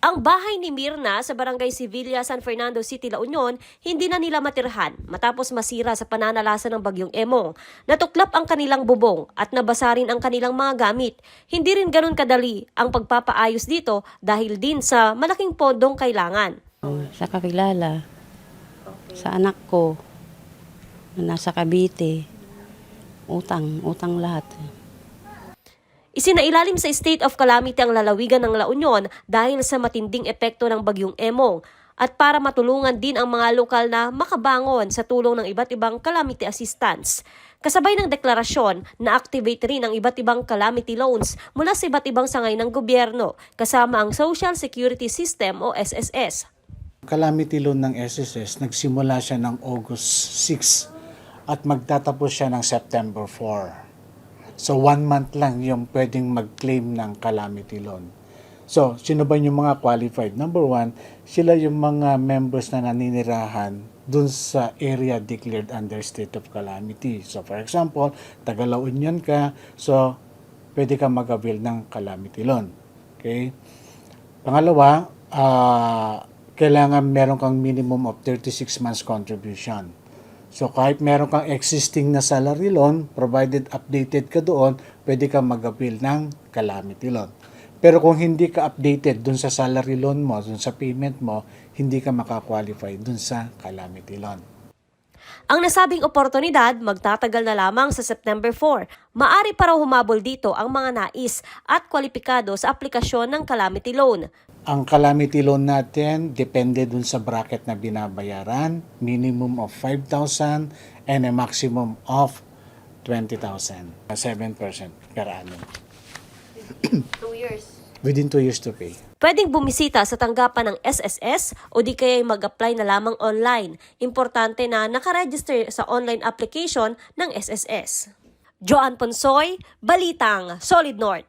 Ang bahay ni Mirna sa Barangay Sevilla, San Fernando City, La Union, hindi na nila matirhan matapos masira sa pananalasa ng bagyong Emong. Natuklap ang kanilang bubong at nabasa rin ang kanilang mga gamit. Hindi rin ganun kadali ang pagpapaayos dito dahil din sa malaking pondong kailangan. Sa kakilala, sa anak ko, na nasa Cavite, utang lahat. Isinailalim sa state of calamity ang lalawigan ng La Union dahil sa matinding epekto ng bagyong Emong at para matulungan din ang mga lokal na makabangon sa tulong ng iba't ibang calamity assistance. Kasabay ng deklarasyon, na-activate rin ang iba't ibang calamity loans mula sa iba't ibang sangay ng gobyerno kasama ang Social Security System o SSS. Calamity loan ng SSS, nagsimula siya ng August 6 at magtatapos siya ng September 4. So 1 month lang yung pwedeng mag-claim ng calamity loan. So, sino ba yung mga qualified? Number 1, sila yung mga members na naninirahan dun sa area declared under state of calamity. So, for example, taga La Union ka, so pwede ka mag-avail ng calamity loan. Okay? Pangalawa, kailangan meron kang minimum of 36 months contribution. So kahit meron kang existing na salary loan, provided updated ka doon, pwede kang mag-avail ng calamity loan. Pero kung hindi ka updated dun sa salary loan mo, dun sa payment mo, hindi ka makakwalify dun sa calamity loan. Ang nasabing oportunidad magtatagal na lamang sa September 4. Maari pa raw humabol dito ang mga nais at kwalipikado sa aplikasyon ng calamity loan. Ang calamity loan natin, depende dun sa bracket na binabayaran, minimum of 5,000 and a maximum of 20,000. 7% per annum. 2 years. Within 2 years to pay. Pwedeng bumisita sa tanggapan ng SSS o di kaya mag-apply na lamang online. Importante na nakaregister sa online application ng SSS. Joanne Ponsoy, Balitang Solid North.